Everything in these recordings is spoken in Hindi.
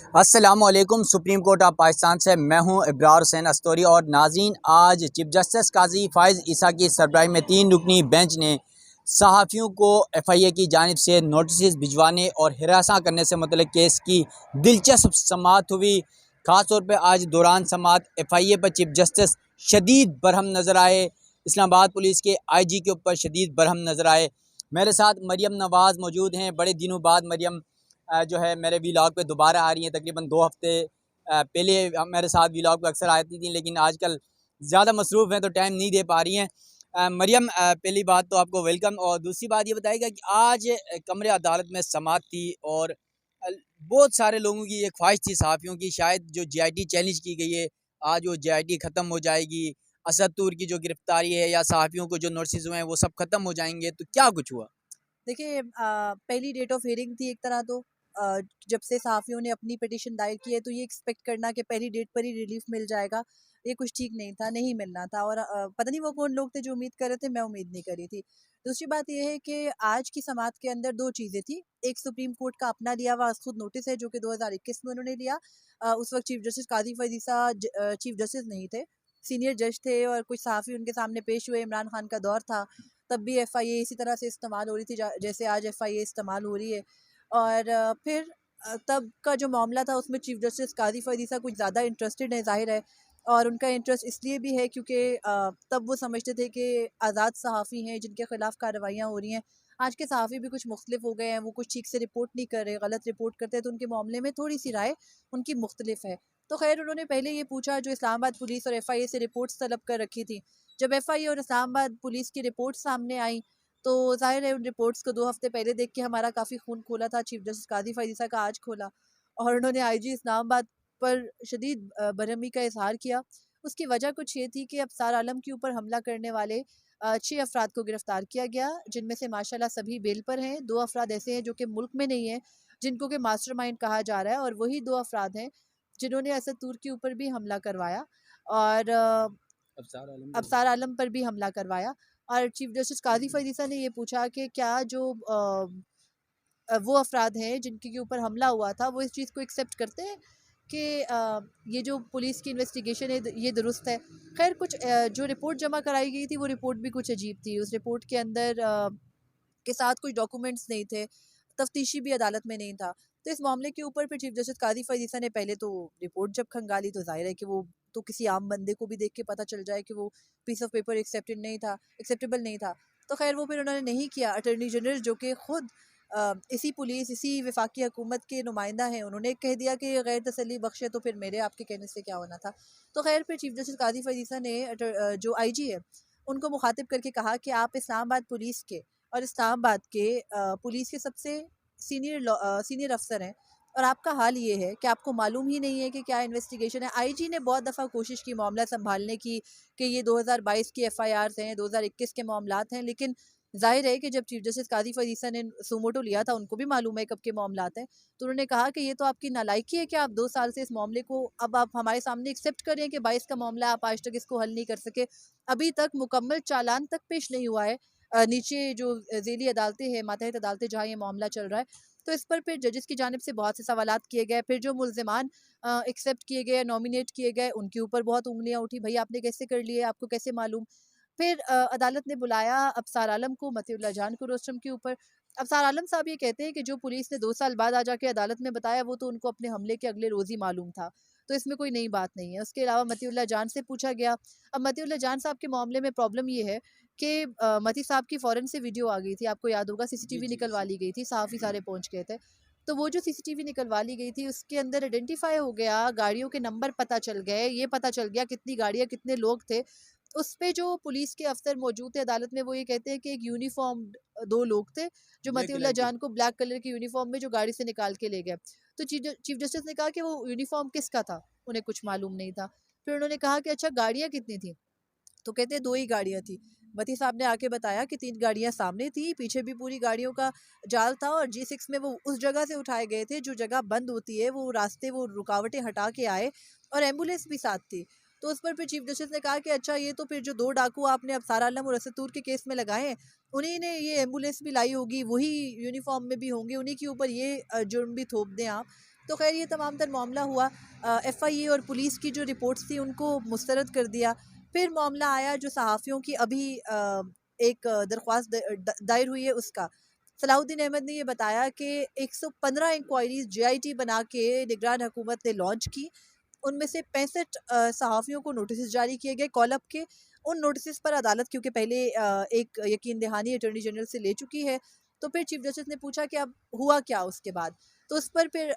अस्सलामुअलैकुम। सुप्रीम कोर्ट ऑफ पाकिस्तान से मैं हूं इब्रार हुसैन अस्तोरी। और नाज़रीन, आज चीफ जस्टिस काजी फ़ाइज़ ईसा की सरबराही में 3 रुकनी बेंच ने सहाफ़ियों को FIA की जानिब से नोटिस भिजवाने और हिरासा करने से मुतल्लिक़ केस की दिलचस्प समाअत हुई। ख़ास तौर पर आज दौरान समाअत FIA पर चीफ जस्टिस शदीद बरहम नज़र आए। इस्लामाबाद पुलिस के IG के ऊपर शदीद बरहम नज़र आए। मेरे साथ मरियम नवाज़ मौजूद हैं। बड़े दिनों बाद मरियम जो है मेरे व्लॉग पे दोबारा आ रही हैं। तकरीबन 2 हफ्ते पहले मेरे साथ व्लॉग पे अक्सर आती थी, लेकिन आजकल ज़्यादा मसरूफ़ हैं तो टाइम नहीं दे पा रही हैं। मरियम, पहली बात तो आपको वेलकम, और दूसरी बात ये बताइएगा कि आज कमरे अदालत में समाअत थी और बहुत सारे लोगों की ये ख्वाहिश थी, सहाफ़ियों की, शायद जो JIT चैलेंज की गई है आज वो JIT ख़त्म हो जाएगी, असद तूर की जो गिरफ्तारी है या सहाफ़ियों को जो नोटिस हुए हैं वो सब ख़त्म हो जाएंगे, तो क्या कुछ हुआ? देखिए, पहली डेट ऑफ हियरिंग थी एक तरह तो। जब से सहाफ़ियों ने अपनी पिटीशन दायर की है तो ये एक्सपेक्ट करना कि पहली डेट पर ही रिलीफ मिल जाएगा, ये कुछ ठीक नहीं था, नहीं मिलना था। और पता नहीं वो कौन लोग थे जो उम्मीद कर रहे थे, मैं उम्मीद नहीं करी थी। दूसरी बात ये है कि आज की समाअत के अंदर 2 चीज़ें थी। एक सुप्रीम कोर्ट का अपना लिया हुआ खुद नोटिस है जो कि 2021 में उन्होंने लिया। उस वक़्त चीफ जस्टिस काज़ी फ़ैज़ ईसा चीफ जस्टिस नहीं थे, सीनियर जज थे और कुछ सहाफ़ी उनके सामने पेश हुए। इमरान खान का दौर था, तब भी FIA इसी तरह से इस्तेमाल हो रही थी जैसे आज FIA इस्तेमाल हो रही है। और फिर तब का जो मामला था उसमें चीफ जस्टिस काज़ी फ़ैज़ ईसा कुछ ज़्यादा इंटरेस्टेड है, ज़ाहिर है। और उनका इंटरेस्ट इसलिए भी है क्योंकि तब वो समझते थे कि आज़ाद सहाफ़ी हैं जिनके ख़िलाफ़ कार्रवाइयाँ हो रही हैं। आज के सहाफ़ी भी कुछ मुख्तलिफ हो गए हैं, वो कुछ ठीक से रिपोर्ट नहीं कर रहे, गलत रिपोर्ट करते हैं, तो उनके मामले में थोड़ी सी राय उनकी मुख्तलिफ है। तो खैर उन्होंने पहले ये पूछा, जो इस्लामाबाद पुलिस और FIA से रिपोर्ट्स तलब कर रखी थी। जब FIA और इस्लामाबाद पुलिस की रिपोर्ट सामने आई तो ज़ाहिर है उन रिपोर्ट्स को 2 हफ्ते पहले देख के हमारा काफ़ी खून खोला था। चीफ जस्टिस काज़ी फ़ैज़ ईसा का आज खोला और उन्होंने IG इस्लामाबाद पर शदीद बरहमी का इज़हार किया। उसकी वजह कुछ ये थी कि अबसार आलम के ऊपर हमला करने वाले 6 अफराद को गिरफ़्तार किया गया, जिनमें से माशाल्लाह सभी बेल पर हैं। 2 अफराद ऐसे हैं जो कि मुल्क में नहीं हैं, जिनको कि मास्टरमाइंड कहा जा रहा है, और वही 2 अफराद हैं जिन्होंने असद तूर के ऊपर भी हमला करवाया और अबसार आलम पर भी हमला करवाया। और चीफ जस्टिस काज़ी फ़ैज़ ईसा ने ये पूछा कि क्या जो वो अफराद हैं जिनके ऊपर हमला हुआ था, वो इस चीज़ को एक्सेप्ट करते हैं कि ये जो पुलिस की इन्वेस्टिगेशन है ये दुरुस्त है। खैर कुछ जो रिपोर्ट जमा कराई गई थी वो रिपोर्ट भी कुछ अजीब थी। उस रिपोर्ट के अंदर के साथ कुछ डॉक्यूमेंट्स नहीं थे, तफ्तीशी भी अदालत में नहीं था। तो इस मामले के ऊपर फिर चीफ जस्टिस काज़ी फ़ैज़ ईसा ने पहले तो रिपोर्ट जब खंगाली तो ज़ाहिर है कि वो तो किसी आम बंदे को भी देख के पता चल जाए कि वो पीस ऑफ पेपर एक्सेप्टेबल नहीं था। तो खैर वो फिर उन्होंने नहीं किया। अटॉर्नी जनरल जो कि खुद इसी पुलिस, इसी वफाकी हुकूमत के नुमाइंदा हैं, उन्होंने कह दिया कि ये गैर तसल्ली बख्श है, तो फिर मेरे आपके कहने से क्या होना था। तो खैर फिर चीफ जस्टिस काज़ी फ़ैज़ ईसा ने जो IG है उनको मुखातिब करके कहा कि आप इस्लामाबाद पुलिस के और इस्लामाबाद के पुलिस के सबसे सीनियर अफसर हैं, और आपका हाल ये है कि आपको मालूम ही नहीं है कि क्या इन्वेस्टिगेशन है। IG ने बहुत दफ़ा कोशिश की मामला संभालने की कि ये 2022 की FIRs हैं, 2021 के मामलात हैं, लेकिन ज़ाहिर है कि जब चीफ जस्टिस काज़ी फ़ैज़ ईसा ने सुमोटो लिया था, उनको भी मालूम है कब के मामलात हैं। तो उन्होंने कहा कि ये तो आपकी नालायकी है कि आप 2 साल से इस मामले को अब आप हमारे सामने एक्सेप्ट करें कि 22 का मामला, आप आज तक इसको हल नहीं कर सके। अभी तक मुकम्मल चालान तक पेश नहीं हुआ है। नीचे जो ज़ेली अदालतें हैं, मातहत अदालतें जहाँ ये मामला चल रहा है, तो इस पर फिर जजेस की जानिब से बहुत से सवालात किए गए। फिर जो मुल्ज़िमान एक्सेप्ट किए गए, नॉमिनेट किए गए, उनके ऊपर बहुत उँगलियाँ उठी, भई आपने कैसे कर लिए, आपको कैसे मालूम? फिर अदालत ने बुलाया अबसार आलम को, मतीउल्लाह जान को रोस्टम के ऊपर। अबसार आलम साहब ये कहते हैं कि जो पुलिस ने 2 साल बाद आ जाके अदालत में बताया, वो तो उनको अपने हमले के अगले रोज़ ही मालूम था, तो इसमें कोई नई बात नहीं है। उसके अलावा मतीउल्लाह जान से पूछा गया। अब मतीउल्लाह जान साहब के मामले में प्रॉब्लम ये है कि मती साहब की फ़ौरन से वीडियो आ गई थी, आपको याद होगा, CCTV निकलवा ली गई थी, सहाफ़ी सारे पहुँच गए थे। तो वो जो CCTV निकलवा ली गई थी उसके अंदर आइडेंटिफ़ाई हो गया, गाड़ियों के नंबर पता चल गए, ये पता चल गया कितनी गाड़ियाँ, कितने लोग थे। उस पे जो पुलिस के अफ़सर मौजूद थे अदालत में, वो ये कहते हैं कि एक यूनिफ़ॉर्म्ड 2 लोग थे, जो मतीउल्लाह जान को ब्लैक कलर की यूनिफ़ॉर्म में जो गाड़ी से निकाल के ले गए। तो चीफ जस्टिस ने कहा कि वो यूनिफ़ॉर्म किसका था? उन्हें कुछ मालूम नहीं था। फिर उन्होंने कहा कि अच्छा गाड़ियाँ कितनी थी? तो कहते हैं 2 ही गाड़ियाँ थी। मती साहब ने आके बताया कि 3 गाड़ियाँ सामने थी, पीछे भी पूरी गाड़ियों का जाल था, और G6 में वो उस जगह से उठाए गए थे जो जगह बंद होती है, वो रास्ते, वो रुकावटें हटा के आए, और एम्बुलेंस भी साथ थी। तो उस पर फिर चीफ जस्टिस ने कहा कि अच्छा ये तो फिर जो 2 डाकू आपने अबसार आलम और असद तूर के केस में लगाए हैं, उन्हीं ने ये एम्बुलेंस भी लाई होगी, वही यूनिफ़ॉर्म में भी होंगे, उन्हीं के ऊपर ये जुर्म भी थोप दें आप। तो खैर ये तमाम तर मामला हुआ। FIA और पुलिस की जो रिपोर्ट्स थी उनको मुस्तरद कर दिया। फिर मामला आया जो सहाफ़ियों की अभी एक दरख्वास्त दायर हुई है उसका। सलाहुद्दीन अहमद ने ये बताया कि 115 इंक्वायरीज़ JIT बना के निगरान हुकूमत ने लॉन्च की। उनमें से 65 सहाफ़ियों को नोटिस जारी किए गए कॉल अप के। उन नोटिस पर अदालत क्योंकि पहले एक यकीन दहानी अटॉर्नी जनरल से ले चुकी है, तो फिर चीफ जस्टिस ने पूछा कि अब हुआ क्या उसके बाद। तो उस पर फिर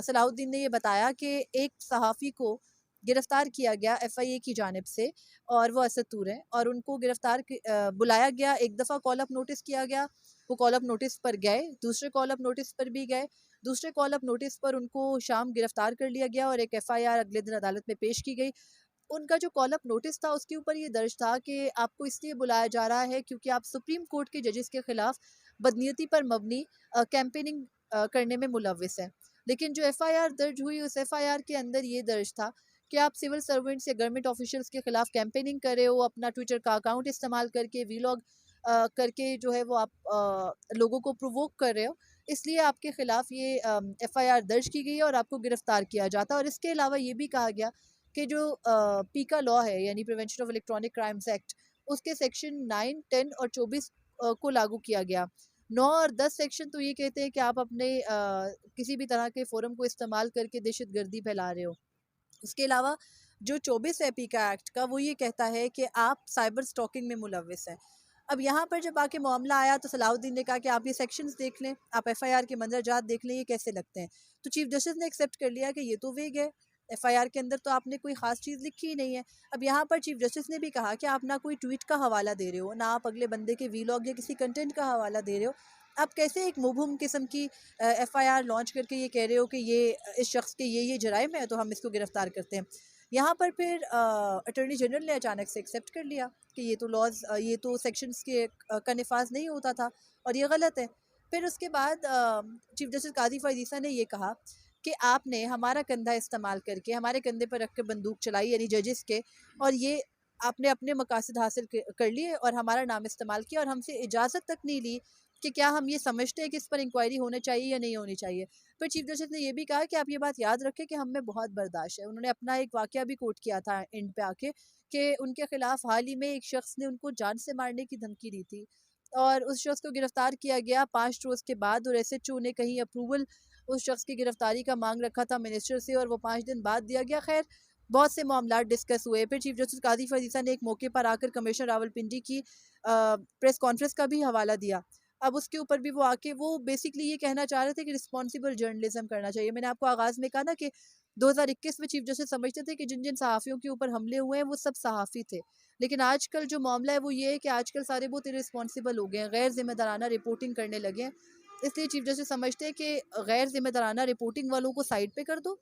सलाहुद्दीन ने ये बताया कि एक सहाफ़ी को गिरफ़्तार किया गया FIA की जानिब से, और वो असद तूर हैं, और उनको बुलाया गया, एक दफ़ा कॉल अप नोटिस किया गया, वो कॉल अप नोटिस पर गए, दूसरे कॉल अप नोटिस पर भी गए, दूसरे कॉल अप नोटिस पर उनको शाम गिरफ़्तार कर लिया गया और एक FIR अगले दिन अदालत में पेश की गई। उनका जो कॉल अप नोटिस था उसके ऊपर ये दर्ज था कि आपको इसलिए बुलाया जा रहा है क्योंकि आप सुप्रीम कोर्ट के जजेस के ख़िलाफ़ बदनीयती पर मबनी कैंपेनिंग करने में मुलव्विस हैं। लेकिन जो FIR दर्ज हुई उस FIR के अंदर ये दर्ज था कि आप सिविल सर्वेंट्स या गवर्नमेंट ऑफिशियल्स के ख़िलाफ़ कैंपेनिंग कर रहे हो, अपना ट्विटर का अकाउंट इस्तेमाल करके वीलॉग करके जो है वो आप लोगों को प्रोवोक कर रहे हो, इसलिए आपके ख़िलाफ़ ये FIR दर्ज की गई है और आपको गिरफ़्तार किया जाता है। और इसके अलावा ये भी कहा गया कि जो पीका लॉ है यानी prevention of electronic crimes act, उसके सेक्शन 9, 10 और 24 को लागू किया गया। 9 और 10 सेक्शन तो ये कहते हैं कि आप अपने किसी भी तरह के फ़ोरम को इस्तेमाल करके दहशतगर्दी फैला रहे हो। उसके अलावा जो 24 है पीका एक्ट का, वो ये कहता है कि आप साइबर स्टॉकिंग में मुलव्विस हैं। अब यहाँ पर जब आके मामला आया तो सलाहुद्दीन ने कहा कि आप ये सेक्शंस देख लें, आप FIR के मंदरजात देख लें, ये कैसे लगते हैं। तो चीफ जस्टिस ने एक्सेप्ट कर लिया कि ये तो वेग है, FIR के अंदर तो आपने कोई ख़ास चीज़ लिखी ही नहीं है। अब यहाँ पर चीफ जस्टिस ने भी कहा कि आप ना कोई ट्वीट का हवाला दे रहे हो, ना आप अगले बंदे के वीलॉग या किसी कंटेंट का हवाला दे रहे हो। आप कैसे एक मुबहम किस्म की FIR लॉन्च करके ये कह रहे हो कि ये इस शख्स के ये जराइम है तो हम इसको गिरफ़्तार करते हैं। यहाँ पर फिर अटॉर्नी जनरल ने अचानक से एक्सेप्ट कर लिया कि ये तो लॉज ये तो सेक्शंस के का नफाज नहीं होता था और ये गलत है। फिर उसके बाद चीफ जस्टिस काजी फ़ाइज़ ईसा ने ये कहा कि आपने हमारा कंधा इस्तेमाल करके हमारे कंधे पर रख के बंदूक चलाई यानी जजेस के, और ये आपने अपने मकासद हासिल कर लिए और हमारा नाम इस्तेमाल किया और हमसे इजाज़त तक नहीं ली कि क्या हम ये समझते हैं कि इस पर इंक्वायरी होनी चाहिए या नहीं होनी चाहिए। फिर चीफ जस्टिस ने ये भी कहा कि आप ये बात याद रखें कि हम में बहुत बर्दाश्त है। उन्होंने अपना एक वाक़या भी कोट किया था एंड पे आके कि उनके ख़िलाफ़ हाल ही में एक शख्स ने उनको जान से मारने की धमकी दी थी और उस शख्स को गिरफ़्तार किया गया 5 रोज़ के बाद, और SHO ने कहीं अप्रूवल उस शख्स की गिरफ़्तारी का मांग रखा था मिनिस्टर से और वो 5 दिन बाद दिया गया। खैर बहुत से मामलात डिस्कस हुए। फिर चीफ जस्टिस काज़ी फ़ाइज़ ईसा ने एक मौके पर आकर कमिश्नर रावलपिंडी की प्रेस कॉन्फ्रेंस का भी हवाला दिया। अब उसके ऊपर भी वो आके वो बेसिकली ये कहना चाह रहे थे कि रिस्पॉन्सिबल जर्नलिज्म करना चाहिए। मैंने आपको आगाज़ में कहा ना कि 2021 में चीफ जस्टिस समझते थे कि जिन जिन सहाफ़ियों के ऊपर हमले हुए हैं वो सब सहाफ़ी थे, लेकिन आजकल जो मामला है वो ये है कि आजकल सारे बहुत इरिस्पॉन्सिबल हो गए हैं, गैर जिम्मेदाराना रिपोर्टिंग करने लगे हैं। इसलिए चीफ जस्टिस समझते हैं कि गैर जिम्मेदाराना रिपोर्टिंग वालों को साइड पे कर दो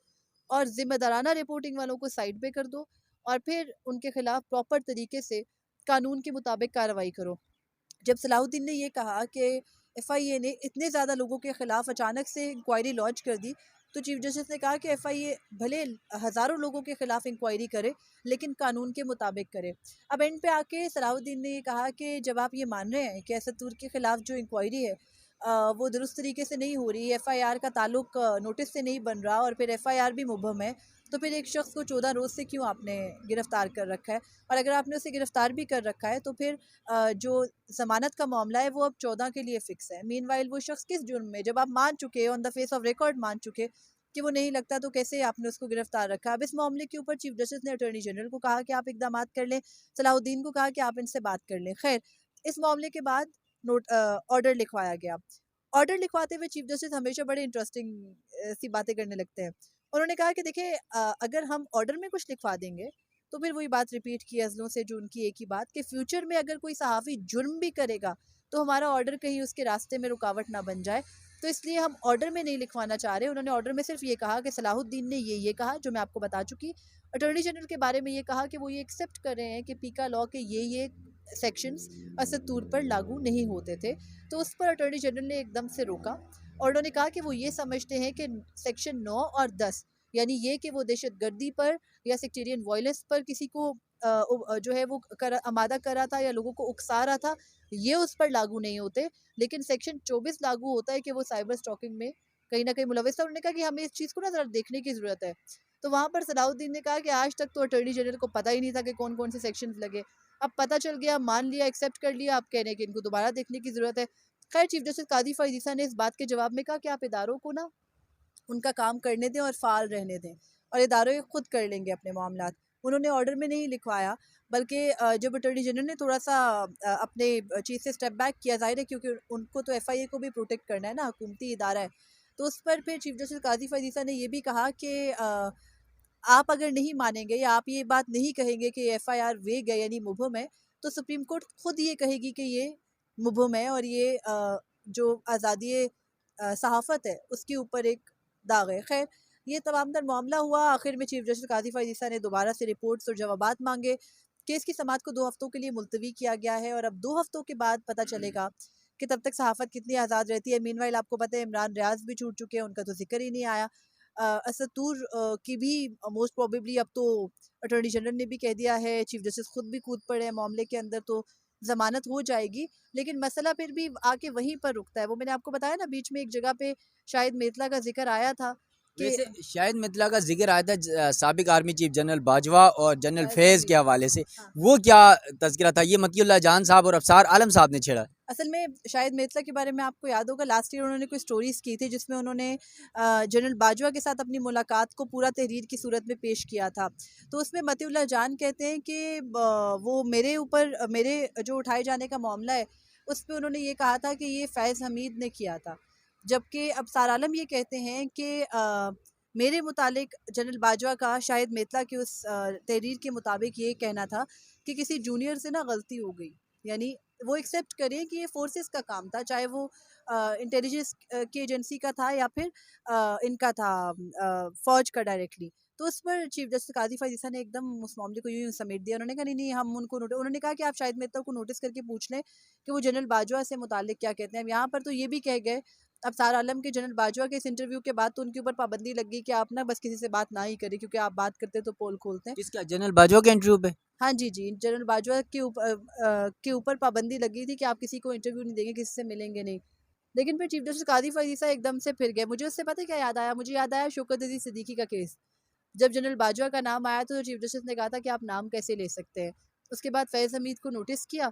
और जिम्मेदाराना रिपोर्टिंग वालों को साइड पे कर दो, और फिर उनके खिलाफ प्रॉपर तरीके से कानून के मुताबिक कार्रवाई करो। जब सलाहुद्दीन ने ये कहा कि FIA ने इतने ज़्यादा लोगों के ख़िलाफ़ अचानक से इंक्वायरी लॉन्च कर दी, तो चीफ जस्टिस ने कहा कि FIA भले हज़ारों लोगों के ख़िलाफ़ इंक्वायरी करे लेकिन कानून के मुताबिक करे। अब एंड पे आके सलाहुद्दीन ने ये कहा कि जब आप ये मान रहे हैं कि असद तूर के ख़िलाफ़ जो इंक्वायरी है वो दुरुस्त तरीके से नहीं हो रही, FIR का ताल्लुक नोटिस से नहीं बन रहा और फिर FIR भी मुबहम है, तो फिर एक शख्स को 14 रोज़ से क्यों आपने गिरफ़्तार कर रखा है, और अगर आपने उसे गिरफ़्तार भी कर रखा है तो फिर जो ज़मानत का मामला है वो अब 14 के लिए फ़िक्स है। मीनवाइल वो शख्स किस जुर्म में, जब आप मान चुके on the face of record मान चुके कि वो नहीं लगता, तो कैसे आपने उसको गिरफ़्तार रखा। अब इस मामले के ऊपर चीफ जस्टिस ने अटॉर्नी जनरल को कहा कि आप इक़दामात कर लें, सलाहुद्दीन को कहा कि आप इनसे बात कर लें। खैर इस मामले के बाद ऑर्डर लिखवाया गया। ऑर्डर लिखवाते हुए चीफ जस्टिस हमेशा बड़े इंटरेस्टिंग सी बातें करने लगते हैं। उन्होंने कहा कि देखिए अगर हम ऑर्डर में कुछ लिखवा देंगे तो फिर वही बात रिपीट की अज़लों से, जो उनकी एक ही बात कि फ्यूचर में अगर कोई सहाफ़ी जुर्म भी करेगा तो हमारा ऑर्डर कहीं उसके रास्ते में रुकावट ना बन जाए, तो इसलिए हम ऑर्डर में नहीं लिखवाना चाह रहे। उन्होंने ऑर्डर में सिर्फ ये कहा कि सलाहुद्दीन ने ये कहा जो मैं आपको बता चुकी। अटॉर्नी जनरल के बारे में ये कहा कि वो ये एक्सेप्ट कर रहे हैं कि पीका लॉ के ये सेक्शंस असद तूर पर लागू नहीं होते थे। तो उस पर अटॉर्नी जनरल ने एकदम से रोका और उन्होंने कहा कि वो ये समझते हैं कि सेक्शन 9 और 10 यानी ये कि वो दहशतगर्दी पर या सेक्टेरियन वायलेंस पर किसी को जो है वो आमादा कर रहा था या लोगों को उकसा रहा था, ये उस पर लागू नहीं होते, लेकिन सेक्शन 24 लागू होता है कि वो साइबर स्टॉकिंग में कहीं ना कहीं मुलविस था। उन्होंने कहा कि हमें इस चीज़ को ना ज़रा देखने की ज़रूरत है। तो वहाँ पर सलाउद्दीन ने कहा कि आज तक तो अटॉर्नी जनरल को पता ही नहीं था कि कौन कौन से सेक्शन लगे, अब पता चल गया, मान लिया, एक्सेप्ट कर लिया, आप कह रहे हैं कि इनको दोबारा देखने की ज़रूरत है। खैर चीफ जस्टिस काजी फ़ाइज़ ईसा ने इस बात के जवाब में कहा कि आप इदारों को ना उनका काम करने दें और फ़ाल रहने दें, और इदारे खुद कर लेंगे अपने मामलात। उन्होंने ऑर्डर में नहीं लिखवाया, बल्कि जब अटॉर्नी जनरल ने थोड़ा-सा अपने चीज़ से स्टेप बैक किया, ज़ाहिर है क्योंकि उनको तो एफआईए को भी प्रोटेक्ट करना है ना, हुकूमती इदारा है। तो उस पर फिर चीफ जस्टिस काज़ी फ़ाइज़ ईसा ने ये भी कहा कि आप अगर नहीं मानेंगे या आप ये बात नहीं कहेंगे कि एफआईआर वेग है यानी मुबहम है, तो सुप्रीम कोर्ट खुद ये कहेगी कि ये मुबहम है और ये जो आज़ादी सहाफ़त है उसके ऊपर एक दाग है। खैर ये तमाम तर मामला हुआ, आखिर में चीफ जस्टिस काज़ी फ़ाइज़ ईसा ने दोबारा से रिपोर्ट्स और जवाबात मांगे। केस की समाअत को 2 हफ्तों के लिए मुलतवी किया गया है और अब 2 हफ्तों के बाद पता चलेगा कि तब तक सहाफ़त कितनी आज़ाद रहती है। मीनवाइल आपको पता है इमरान रियाज़ भी छूट चुके हैं, उनका तो ज़िक्र ही नहीं आया। असद तूर की भी मोस्ट प्रोबेबली अब तो अटॉर्नी जनरल ने भी कह दिया है, चीफ जस्टिस खुद भी कूद पड़े हैं मामले के अंदर, तो ज़मानत हो जाएगी। लेकिन मसला फिर भी आके वहीं पर रुकता है। वो मैंने आपको बताया ना, बीच में एक जगह पे शायद मेतला का जिक्र आया था कि वैसे शायद मिथिला का जिक्र आया था साबिक आर्मी चीफ जनरल बाजवा और जनरल फैज़ के हवाले से, हाँ। वो क्या तज़किरा था? ये मतीउल्लाह जान साहब और अफसार आलम साहब ने छेड़ा। असल में शायद मेतला के बारे में आपको याद होगा, लास्ट ईयर उन्होंने कोई स्टोरीज की थी जिसमें उन्होंने जनरल बाजवा के साथ अपनी मुलाकात को पूरा तहरीर की सूरत में पेश किया था। तो उसमें मतीउल्लाह जान कहते हैं कि वो मेरे ऊपर मेरे जो उठाए जाने का मामला है उस पर उन्होंने ये कहा था कि ये फैज़ हमीद ने किया था, जबकि अब सार आलम ये कहते हैं कि मेरे मुतालिक जनरल बाजवा का शायद मेतला की उस तहरीर के मुताबिक ये कहना था कि किसी जूनियर से ना गलती हो गई, यानी वो एक्सेप्ट करें कि ये फोर्सेस का काम था, चाहे वो इंटेलिजेंस की एजेंसी का था या फिर इनका था फौज का डायरेक्टली। तो उस पर चीफ जस्टिस काजी फ़ाइज़ ईसा ने एकदम उस मामले को यूँ समेट दिया। उन्होंने कहा नहीं नहीं, हम उनको उन्होंने कहा कि आप शायद मेहता को नोटिस करके पूछ लें कि वो जनरल बाजवा से मुतालिक क्या कहते हैं। अब यहाँ पर तो ये भी कह गए, अब सार आलम के जनरल बाजवा के इस इंटरव्यू के बाद तो उनके ऊपर पाबंदी लग गई कि आप ना बस किसी से बात ना ही करें, क्योंकि आप बात करते तो पोल खोलते हैं। किसका? जनरल बाजवा के इंटरव्यू पे? हाँ जी, जी। जनरल बाजवा के ऊपर पाबंदी लगी थी कि आप किसी को इंटरव्यू नहीं देंगे, किसी से मिलेंगे नहीं। लेकिन फिर चीफ जस्टिस काज़ी फ़ाइज़ ईसा एकदम से फिर गए। मुझे उससे पता है क्या याद आया? मुझे याद आया शौकत अज़ीज़ सिद्दीकी का केस। जब जनरल बाजवा का नाम आया तो चीफ जस्टिस ने कहा था कि आप नाम कैसे ले सकते हैं। उसके बाद फैज़ हमीद को नोटिस किया।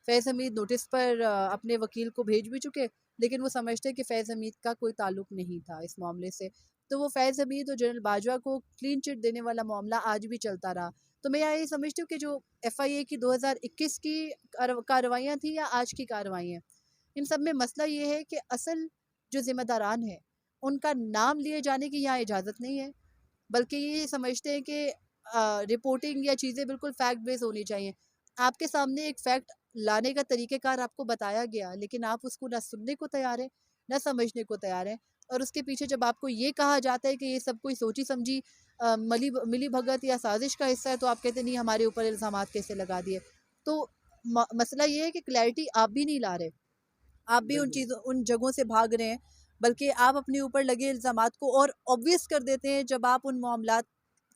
फैज़ हमीद नोटिस पर अपने वकील को भेज भी चुके, लेकिन वो समझते हैं कि फैज़ हमीद का कोई ताल्लुक नहीं था इस मामले से। तो वो फैज़ हमीद और जनरल बाजवा को क्लीन चिट देने वाला मामला आज भी चलता रहा। तो मैं यही समझती हूँ कि जो एफआईए की 2021 की कार्रवाइयाँ थी या आज की कार्रवाई हैं, इन सब में मसला ये है कि असल जो ज़िम्मेदारान हैं, उनका नाम लिए जाने की यहाँ इजाज़त नहीं है, बल्कि ये समझते हैं कि रिपोर्टिंग या चीज़ें बिल्कुल फैक्ट बेस होनी चाहिए। आपके सामने एक फैक्ट लाने का तरीक़ेकार आपको बताया गया, लेकिन आप उसको ना सुनने को तैयार हैं, ना समझने को तैयार हैं, और उसके पीछे जब आपको ये कहा जाता है कि ये सब कोई सोची समझी मिली भगत या साजिश का हिस्सा है, तो आप कहते नहीं, हमारे ऊपर इल्ज़ामात कैसे लगा दिए। तो मसला ये है कि क्लैरिटी आप भी नहीं ला रहे। आप भी उन जगहों से भाग रहे हैं, बल्कि आप अपने ऊपर लगे इल्ज़ामात को और ऑब्वियस कर देते हैं जब आप उन मामलात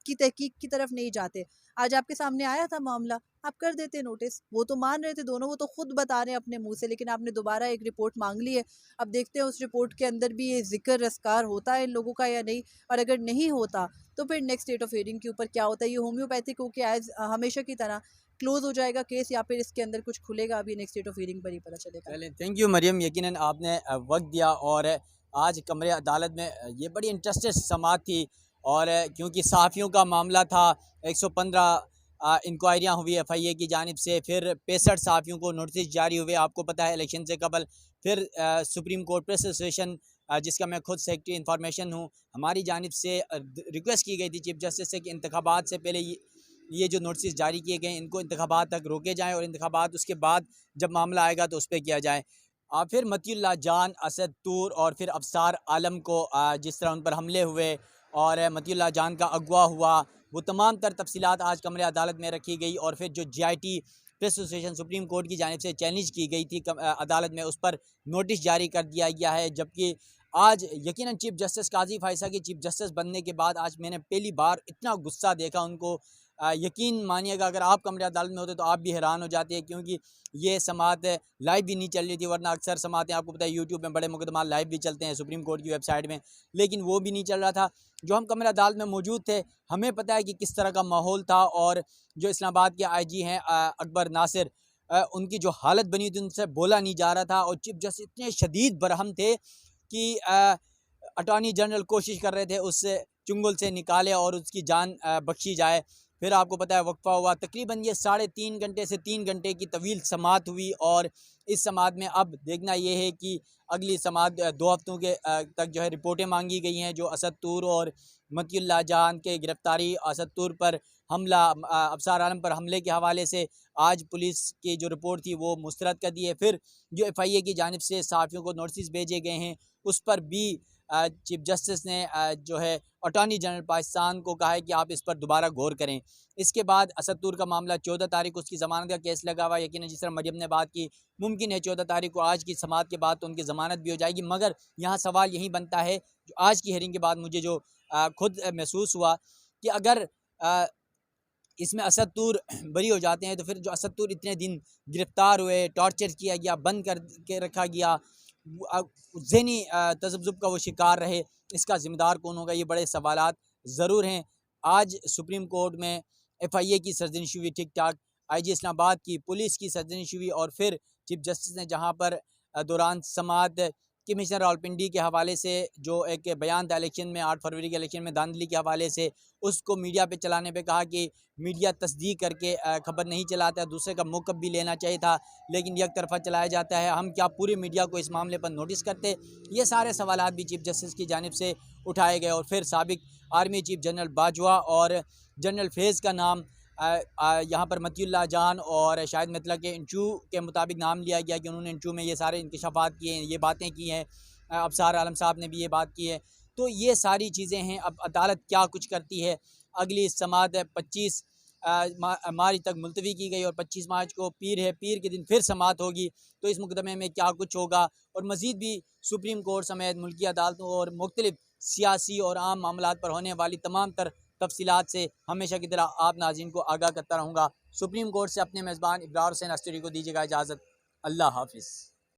की तहकीक की तरफ नहीं जाते। आज आपके सामने आया था मामला, आप कर देते नोटिस। वो तो मान रहे थे दोनों, वो तो खुद बता रहे हैं अपने मुँह से, लेकिन आपने दोबारा एक रिपोर्ट माँग ली है। अब देखते हैं उस रिपोर्ट के अंदर भी ये ज़िक्र रज़्कार होता है इन लोगों का या नहीं, और अगर नहीं होता तो फिर नेक्स्ट डेट ऑफ हियरिंग के ऊपर क्या होता है। ये होम्योपैथिक हो के एज़ हमेशा की तरह क्लोज़ हो जाएगा केस, या फिर इसके अंदर कुछ खुलेगा, अभी नेक्स्ट डेट ऑफ हियरिंग पर ही पता चलेगा। चलें, थैंक यू मरियम, यकीनन आपने वक्त दिया और आज कमरे अदालत में ये बड़ी इंटरेस्टेड समाअत थी और क्योंकि सहाफ़ियों का मामला था, 115 इंक्वायरियाँ हुई एफआईए की जानिब से, फिर 65 सहाफ़ियों को नोटिस जारी हुए, आपको पता है इलेक्शन से कबल। फिर सुप्रीम कोर्ट प्रेस एसोसिएशन जिसका मैं खुद सेक्रेटरी इंफॉर्मेशन हूँ, हमारी जानिब से रिक्वेस्ट की गई थी चीफ जस्टिस से कि इंतखाबात से पहले ये जो नोटिस जारी किए गए इनको इंतखाबात तक रोके जाएँ और इंतखाबात उसके बाद जब मामला आएगा तो उस पर किया जाए। फिर मतीउल्लाह जान, असद तूर और फिर अफसार आलम को जिस तरह उन पर हमले हुए और मतीउल्लाह जान का अगवा हुआ, वो तमाम तर तफसीलात आज कमरे अदालत में रखी गई। और फिर जो GIT Press Association Supreme Court की जानिब से चैलेंज की गई थी अदालत में, उस पर नोटिस जारी कर दिया गया है। जबकि आज यकीनन चीफ जस्टिस काजी फ़ाइज़ ईसा के चीफ जस्टिस बनने के बाद आज मैंने पहली बार इतना गुस्सा देखा उनको यकीन मानिएगा अगर आप कमरे अदालत में होते तो आप भी हैरान हो जाते हैं, क्योंकि ये समाअत लाइव भी नहीं चल रही थी, वरना अक्सर समाअतें आपको पता है यूट्यूब में बड़े मुकदमा लाइव भी चलते हैं सुप्रीम कोर्ट की वेबसाइट में, लेकिन वो भी नहीं चल रहा था। जो हम कमरे अदालत में मौजूद थे, हमें पता है कि किस तरह का माहौल था, और जो इस्लामाबाद के IG हैं अकबर नासिर, उनकी जो हालत बनी थी उनसे बोला नहीं जा रहा था, और चीफ जस्टिस इतने शदीद बरहम थे कि अटॉर्नी जनरल कोशिश कर रहे थे उससे चुंगल से निकाले और उसकी जान बख्शी जाए। फिर आपको पता है वक्फा हुआ, तकरीबन ये 3.5 घंटे से 3 घंटे की तवील समाअत हुई, और इस समाअत में अब देखना ये है कि अगली समाअत 2 हफ्तों के तक जो है रिपोर्टें मांगी गई हैं, जो असद तूर और मतीउल्लाह जान के गिरफ्तारी, असद तूर पर हमला, अबसार आलम पर हमले के हवाले से आज पुलिस की जो रिपोर्ट थी वो मुस्तरद कर दी है। फिर जो FIA की जानिब से सहाफ़ियों को नोटिस भेजे गए हैं, उस पर भी चीफ जस्टिस ने जो है अटॉर्नी जनरल पाकिस्तान को कहा है कि आप इस पर दोबारा गौर करें। इसके बाद असद तूर का मामला 14 तारीख उसकी ज़मानत का केस लगा हुआ है। यकीनन जिस तरह मरियम ने बात की, मुमकिन है 14 तारीख को आज की समाअत के बाद तो उनकी ज़मानत भी हो जाएगी, मगर यहाँ सवाल यही बनता है, जो आज की हेयरिंग के बाद मुझे जो खुद महसूस हुआ कि अगर इसमें असद तूर बरी हो जाते हैं, तो फिर जो असद तूर इतने दिन गिरफ़्तार हुए, टॉर्चर किया गया, बंद कर के रखा गया, ज़हनी तज़ब्ज़ुब का वो शिकार रहे, इसका ज़िम्मेदार कौन होगा? ये बड़े सवालात ज़रूर हैं। आज सुप्रीम कोर्ट में FIA की सरजनिश हुई ठीक ठाक, IG इस्लामाबाद की, पुलिस की सरजनिश हुई, और फिर चीफ जस्टिस ने जहाँ पर दौरान समाअत कमिश्नर रावलपिंडी के हवाले से जो एक बयान था इलेक्शन में, 8 फरवरी के इलेक्शन में धांधली के हवाले से, उसको मीडिया पे चलाने पे कहा कि मीडिया तस्दीक करके खबर नहीं चलाता है, दूसरे का मौक़िफ़ भी लेना चाहिए था, लेकिन एक तरफ़ा चलाया जाता है। हम क्या पूरे मीडिया को इस मामले पर नोटिस करते? ये सारे सवालात भी चीफ जस्टिस की जानिब से उठाए गए, और फिर साबिक आर्मी चीफ जनरल बाजवा और जनरल फैज़ का नाम यहाँ पर मतीउल्लाह जान और शाहिद मतलक के इंचू के मुताबिक नाम लिया गया कि उन्होंने इंचू में ये सारे इंकशाफात किए हैं, ये बातें की हैं। अबसार आलम साहब ने भी ये बात की है। तो ये सारी चीज़ें हैं। अब अदालत क्या कुछ करती है? अगली समाअत 25 मार्च तक मुलतवी की गई, और 25 मार्च को पीर है, पीर के दिन फिर समाअत होगी। तो इस मुकदमे में क्या कुछ होगा, और मज़ीद भी सुप्रीम कोर्ट समेत मुल्की अदालतों और मुख्तलिफ सियासी और आम मामलात पर होने वाली तमाम तर तफसीलात से हमेशा की तरह आप नाज़रीन को आगाह करता रहूँगा। सुप्रीम कोर्ट से अपने मेज़बान इब्रार हुसैन अस्टोरी को दीजिएगा इजाज़त। अल्लाह हाफ़िज़।